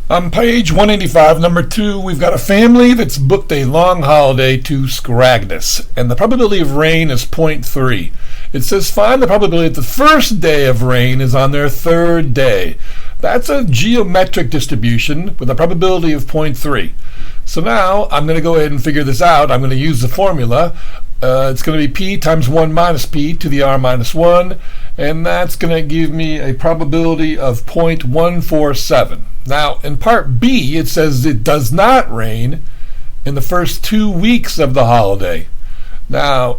On page 185, number 2, we've got a family that's booked a long holiday to Skragnes, and the probability of rain is 0.3. It says find the probability that the first day of rain is on their third day. That's a geometric distribution with a probability of 0.3. So now I'm going to go ahead and figure this out. I'm going to use the formula. It's going to be p times 1 minus p to the r minus 1, and that's going to give me a probability of 0.147. Now, in part B, it says it does not rain in the first 2 weeks of the holiday. Now,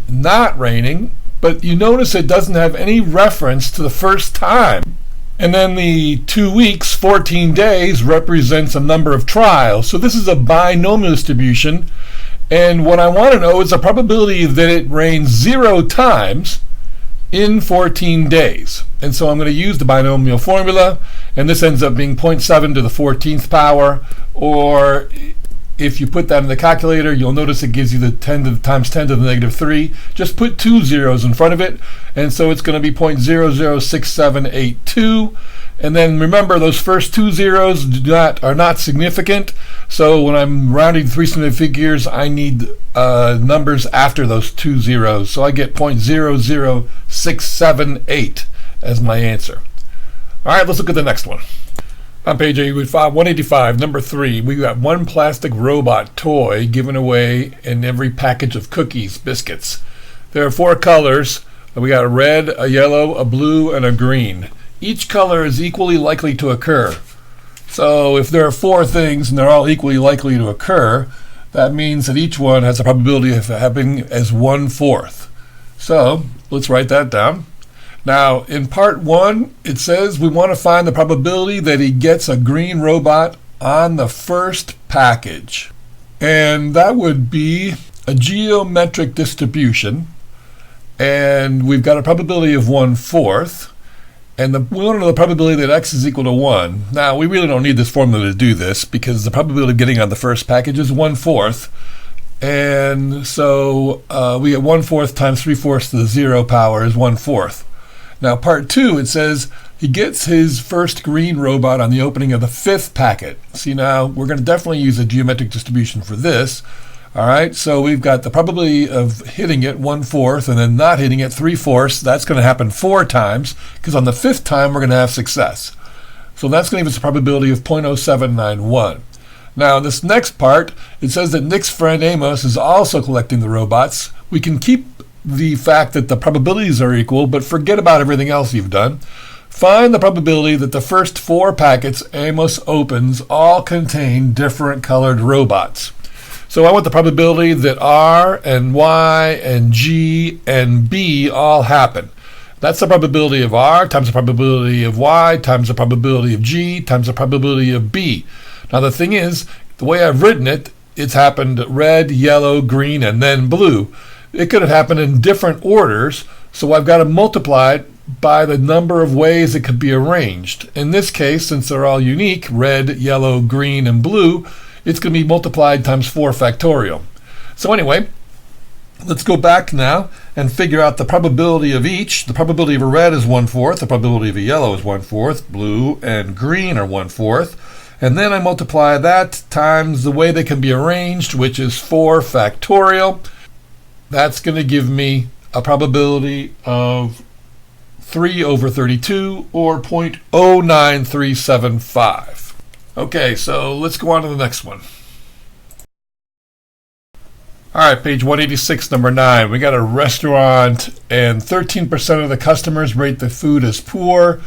not raining, but you notice it doesn't have any reference to the first time. And then the 2 weeks, 14 days, represents a number of trials. So this is a binomial distribution. And what I want to know is the probability that it rains 0 times in 14 days. And so I'm going to use the binomial formula, and this ends up being 0.7 to the 14th power, or if you put that in the calculator, you'll notice it gives you the 10 to the times 10 to the negative 3. Just put 2 zeros in front of it, and so it's going to be 0.006782. And then remember, those first 2 zeros are not significant. So when I'm rounding three significant figures, I need numbers after those 2 zeros. So I get 0.00678 as my answer. All right, let's look at the next one. On page 185, number 3, we got one plastic robot toy given away in every package of cookies, biscuits. There are 4 colors. We got a red, a yellow, a blue, and a green. Each color is equally likely to occur. So if there are 4 things and they're all equally likely to occur, that means that each one has a probability of happening as 1/4. So let's write that down. Now, in part 1, it says we want to find the probability that he gets a green robot on the first package. And that would be a geometric distribution. And we've got a probability of 1/4. And we want to know the probability that x is equal to 1. Now, we really don't need this formula to do this because the probability of getting on the first package is 1/4. And so we get 1/4 times 3/4 to the 0 power is 1/4. Now, part 2, it says he gets his first green robot on the opening of the 5th packet. See, now, we're going to definitely use a geometric distribution for this. All right, so we've got the probability of hitting it 1/4 and then not hitting it 3/4. That's going to happen 4 times because on the 5th time we're going to have success. So that's going to give us a probability of 0.0791. Now, this next part, it says that Nick's friend Amos is also collecting the robots. We can keep the fact that the probabilities are equal, but forget about everything else you've done. Find the probability that the first 4 packets Amos opens all contain different colored robots. So I want the probability that R and Y and G and B all happen. That's the probability of R times the probability of Y times the probability of G times the probability of B. Now the thing is, the way I've written it, it's happened red, yellow, green, and then blue. It could have happened in different orders, so I've got to multiply it by the number of ways it could be arranged. In this case, since they're all unique, red, yellow, green, and blue, it's going to be multiplied times 4 factorial. So anyway, let's go back now and figure out the probability of each. The probability of a red is 1/4. The probability of a yellow is 1/4. Blue and green are 1/4. And then I multiply that times the way they can be arranged, which is 4 factorial. That's going to give me a probability of 3/32 or 0.09375. Okay, so let's go on to the next one. All right, page 186, number 9. We got a restaurant, and 13% of the customers rate the food as poor,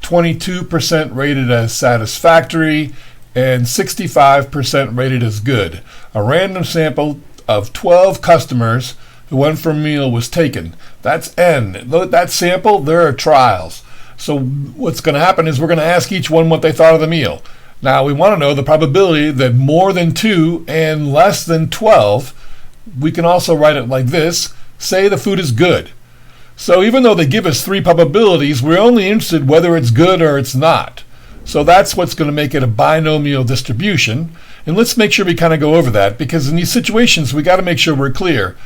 22% rated as satisfactory, and 65% rated as good. A random sample of 12 customers who went for a meal was taken. That's N. That sample, there are trials. So what's going to happen is we're going to ask each one what they thought of the meal. Now, we want to know the probability that more than 2 and less than 12, we can also write it like this, say the food is good. So even though they give us 3 probabilities, we're only interested whether it's good or it's not. So that's what's going to make it a binomial distribution. And let's make sure we kind of go over that, because in these situations, we got to make sure we're clear.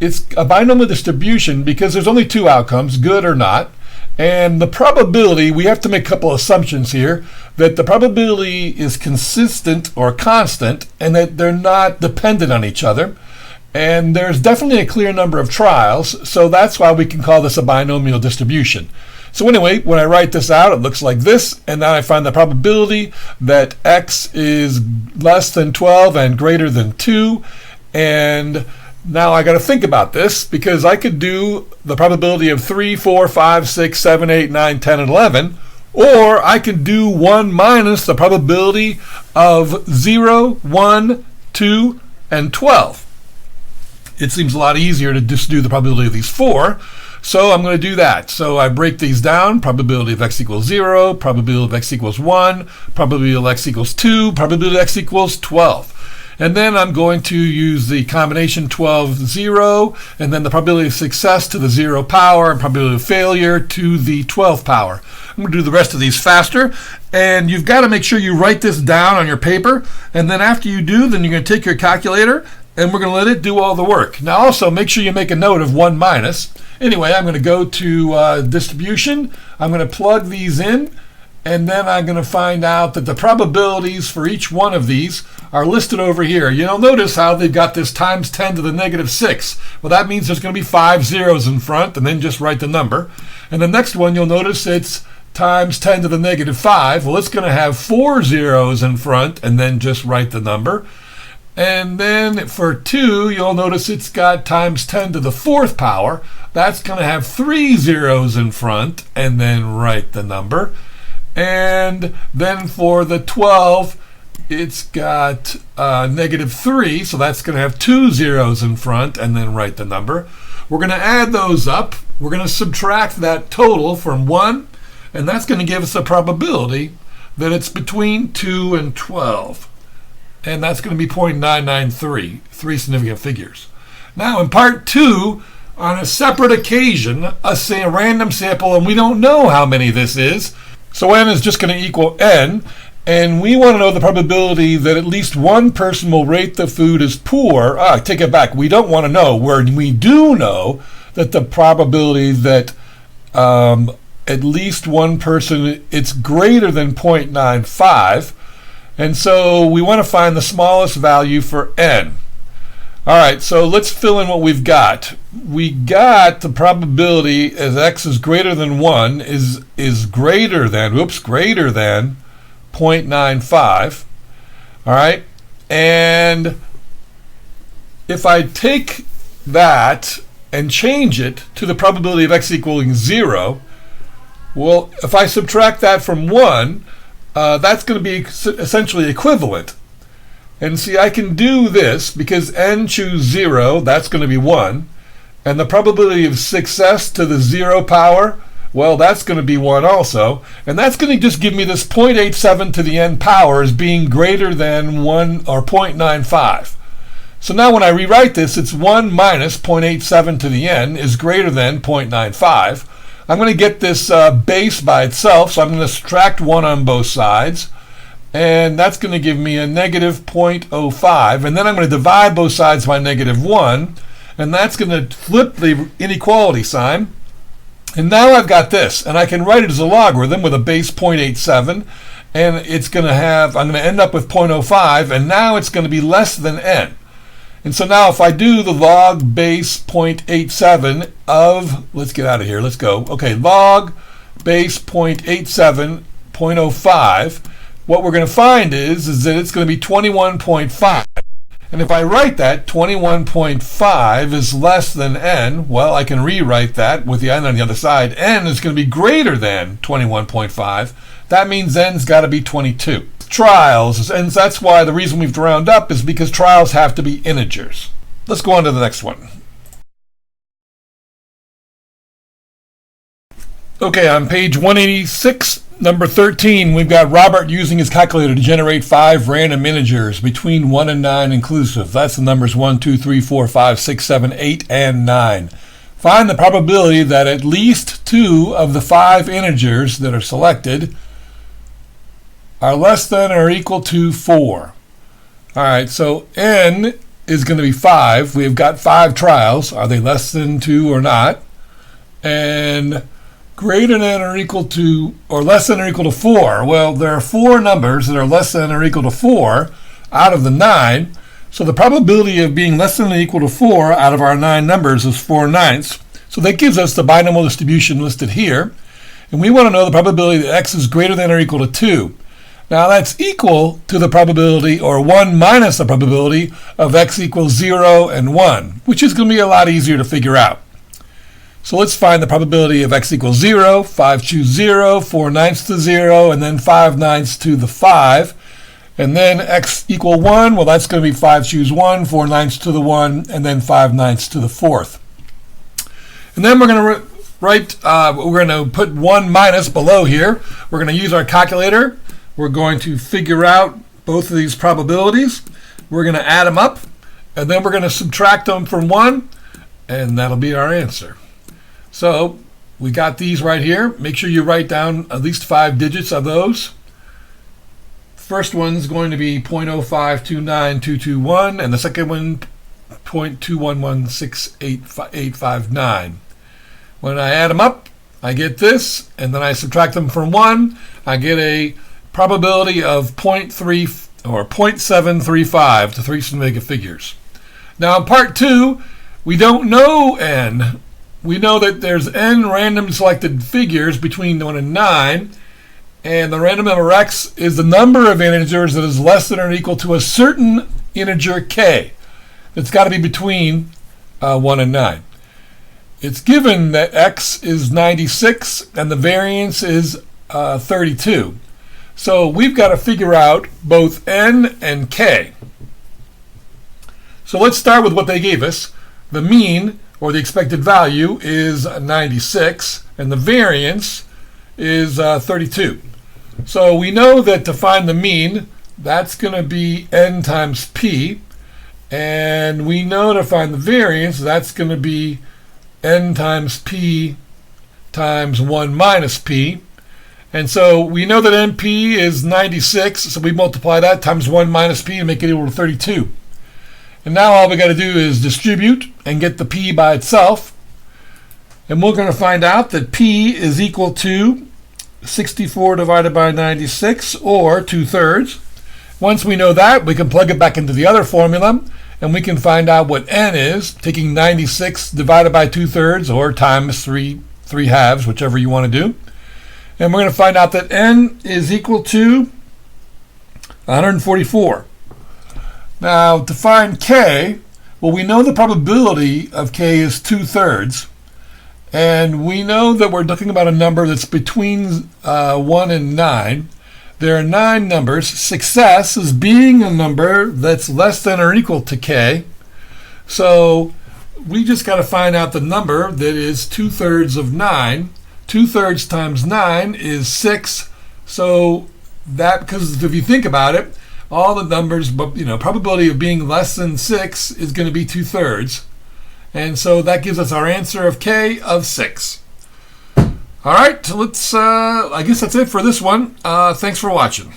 It's a binomial distribution because there's only 2 outcomes, good or not. And the probability, we have to make a couple assumptions here. that the probability is consistent or constant and that they're not dependent on each other. And there's definitely a clear number of trials, so that's why we can call this a binomial distribution. So anyway, when I write this out, it looks like this, and now I find the probability that x is less than 12 and greater than 2. And now I got to think about this, because I could do the probability of 3, 4, 5, 6, 7, 8, 9, 10, and 11, or I could do 1 minus the probability of 0, 1, 2, and 12. It seems a lot easier to just do the probability of these 4. So I'm going to do that. So I break these down: probability of x equals 0, probability of x equals 1, probability of x equals 2, probability of x equals 12. And then I'm going to use the combination 12, 0, and then the probability of success to the 0 power, and probability of failure to the 12 power. I'm going to do the rest of these faster, and you've got to make sure you write this down on your paper, and then after you do, then you're going to take your calculator, and we're going to let it do all the work. Now also, make sure you make a note of 1 minus. Anyway, I'm going to go to distribution. I'm going to plug these in, and then I'm going to find out that the probabilities for each one of these are listed over here. You'll notice how they've got this times 10 to the negative 6. Well, that means there's going to be 5 zeros in front, and then just write the number. And the next one, you'll notice it's times 10 to the negative 5. Well, it's going to have 4 zeros in front, and then just write the number. And then for 2, you'll notice it's got times 10 to the 4th power. That's going to have 3 zeros in front, and then write the number. And then for the 12, it's got negative 3, so that's going to have 2 zeros in front, and then write the number. We're going to add those up. We're going to subtract that total from 1, and that's going to give us a probability that it's between 2 and 12. And that's going to be 0.993, 3 significant figures. Now in part 2, on a separate occasion, a random sample, and we don't know how many this is, so n is just going to equal n, and we want to know the probability that at least one person will rate the food as poor. I take it back, we don't want to know. Where we do know that the probability that at least one person, it's greater than 0.95, and so we want to find the smallest value for n. All right, so let's fill in what we've got. We got the probability as x is greater than 1 is greater than 0.95. All right, and if I take that and change it to the probability of x equaling 0, well, if I subtract that from 1, that's going to be essentially equivalent. And see, I can do this because n choose 0, that's going to be 1. And the probability of success to the 0 power, well, that's going to be 1 also. And that's going to just give me this 0.87 to the n power as being greater than 1 or 0.95. So now when I rewrite this, it's 1 minus 0.87 to the n is greater than 0.95. I'm going to get this base by itself, so I'm going to subtract 1 on both sides, and that's going to give me a negative 0.05, and then I'm going to divide both sides by negative 1, and that's going to flip the inequality sign, and now I've got this, and I can write it as a logarithm with a base 0.87, and it's going to have, I'm going to end up with 0.05, and now it's going to be less than n. And so now if I do the log base 0.87 of, let's get out of here, let's go. Okay, log base 0.87, 0.05, what we're going to find is that it's going to be 21.5. And if I write that, 21.5 is less than n, well, I can rewrite that with the n on the other side. N is going to be greater than 21.5. That means n's got to be 22. Trials, and that's why the reason we've rounded up is because trials have to be integers. Let's go on to the next one. Okay, on page 186, number 13, we've got Robert using his calculator to generate 5 random integers between 1 and 9 inclusive. That's the numbers 1, 2, 3, 4, 5, 6, 7, 8, and 9. Find the probability that at least 2 of the 5 integers that are selected are less than or equal to 4. All right, so n is going to be 5. We've got 5 trials. Are they less than 2 or not? And greater than or equal to, or less than or equal to 4. Well, there are 4 numbers that are less than or equal to 4 out of the 9. So the probability of being less than or equal to 4 out of our 9 numbers is 4/9. So that gives us the binomial distribution listed here. And we want to know the probability that x is greater than or equal to 2. Now that's equal to the probability, or 1 minus the probability, of x equals 0 and 1, which is going to be a lot easier to figure out. So let's find the probability of x equals 0. 5 choose 0, 4/9 to 0, and then 5/9 to the 5. And then x equal 1, well, that's going to be 5 choose 1, 4/9 to the 1, and then 5/9 to the 4th. And then we're going to we're going to put 1 minus below here. We're going to use our calculator. We're going to figure out both of these probabilities. We're going to add them up, and then we're going to subtract them from 1, and that'll be our answer. So we got these right here. Make sure you write down at least 5 digits of those. First one's going to be 0.0529221, and the second one 0.2116859. When I add them up, I get this, and then I subtract them from 1. I get a probability of 0.3 or 0.735 to 3 significant figures. Now in part 2, we don't know n. We know that there's n random selected figures between 1 and 9, and the random number x is the number of integers that is less than or equal to a certain integer k. It's got to be between 1 and 9. It's given that x is 96 and the variance is 32. So we've got to figure out both n and k. So let's start with what they gave us. The mean, or the expected value, is 96, and the variance is 32. So we know that to find the mean, that's going to be n times p, and we know to find the variance, that's going to be n times p times 1 minus p. And so we know that np is 96, so we multiply that times 1 minus p and make it equal to 32. And now all we got to do is distribute and get the p by itself. And we're going to find out that p is equal to 64 divided by 96, or 2/3. Once we know that, we can plug it back into the other formula, and we can find out what n is, taking 96 divided by 2/3, or times 3 halves, whichever you want to do. And we're going to find out that n is equal to 144. Now, to find k, well, we know the probability of k is 2/3. And we know that we're talking about a number that's between 1 and 9. There are 9 numbers. Success is being a number that's less than or equal to k. So we just got to find out the number that is 2/3 of 9. 2/3 times 9 is 6. So that, because if you think about it, all the numbers, probability of being less than 6 is going to be 2/3. And so that gives us our answer of k of 6. All right, let's, I guess that's it for this one. Thanks for watching.